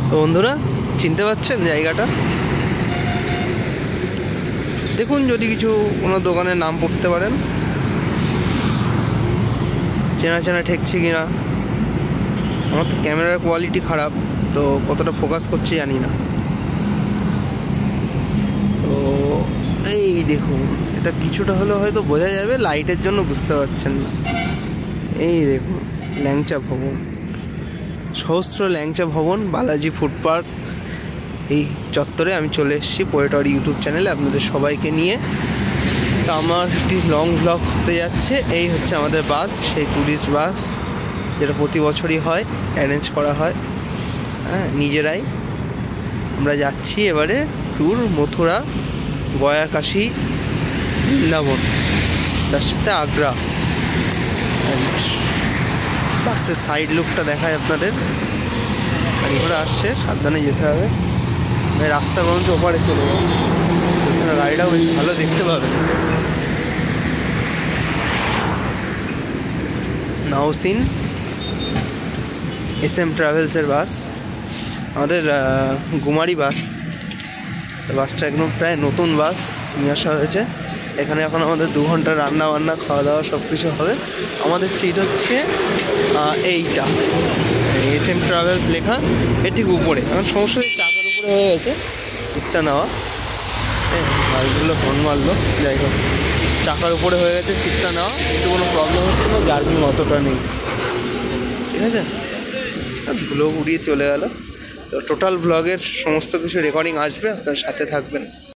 তো বন্ধুরা চিনতে পারছেন জায়গাটা? দেখুন যদি কিছু কোনো দোকানের নাম পড়তে পারেন, চেনা চেনা ঠেকছে কিনা। আমার তো ক্যামেরার কোয়ালিটি খারাপ, তো কতটা ফোকাস করছে জানি না। তো এই দেখুন, এটা কিছুটা হলেও হয়তো বোঝা যাবে, লাইটের জন্য বুঝতে পারছেন না। এই দেখুন ল্যাংচা ভবন, সহস্র ল্যাংচা ভবন, বালাজি ফুড পার্ক। এই চত্বরে আমি চলে এসেছি পোয়েটার ইউটিউব চ্যানেলে আপনাদের সবাইকে নিয়ে। তো আমার একটি লং ব্লগ হতে যাচ্ছে। এই হচ্ছে আমাদের বাস, সেই ট্যুরিস্ট বাস যেটা প্রতি বছরই হয়, অ্যারেঞ্জ করা হয়, হ্যাঁ নিজেরাই। আমরা যাচ্ছি এবারে ট্যুর মথুরা, গয়া, কাশী, বৃন্দাবন, তার সাথে আগ্রা। বাসের সাইড লুকটা দেখায় আপনাদের। গাড়ি ঘোড়া আসছে, সাবধানে যেতে হবে। রাস্তা বরঞ্চ ওপারে চলে যাবে, গাড়িটাও বেশ ভালো দেখতে পাবেন। নাওসিন SM ট্রাভেলসের বাস, আমাদের গুমারি বাস। বাসটা একদম প্রায় নতুন বাস নিয়ে আসা হয়েছে। এখানে এখন আমাদের 2 ঘন্টা রান্না বান্না খাওয়া দাওয়া সব কিছু হবে। আমাদের সিট হচ্ছে এইটা, SM ট্রাভেলস লেখা, এর ঠিক উপরে। এখন সমস্যা চাকার উপরে হয়ে গেছে সিটটা নেওয়া। হ্যাঁ বাসগুলো ফোন মারলো, যাই হোক চাকার উপরে হয়ে গেছে সিটটা নেওয়া, কিন্তু কোনো প্রবলেম হচ্ছে না, জার্কিং অতটা নেই, ঠিক আছে। ধুলো উড়িয়ে চলে গেল। তো টোটাল ব্লগের সমস্ত কিছু রেকর্ডিং আসবে, আপনার সাথে থাকবেন।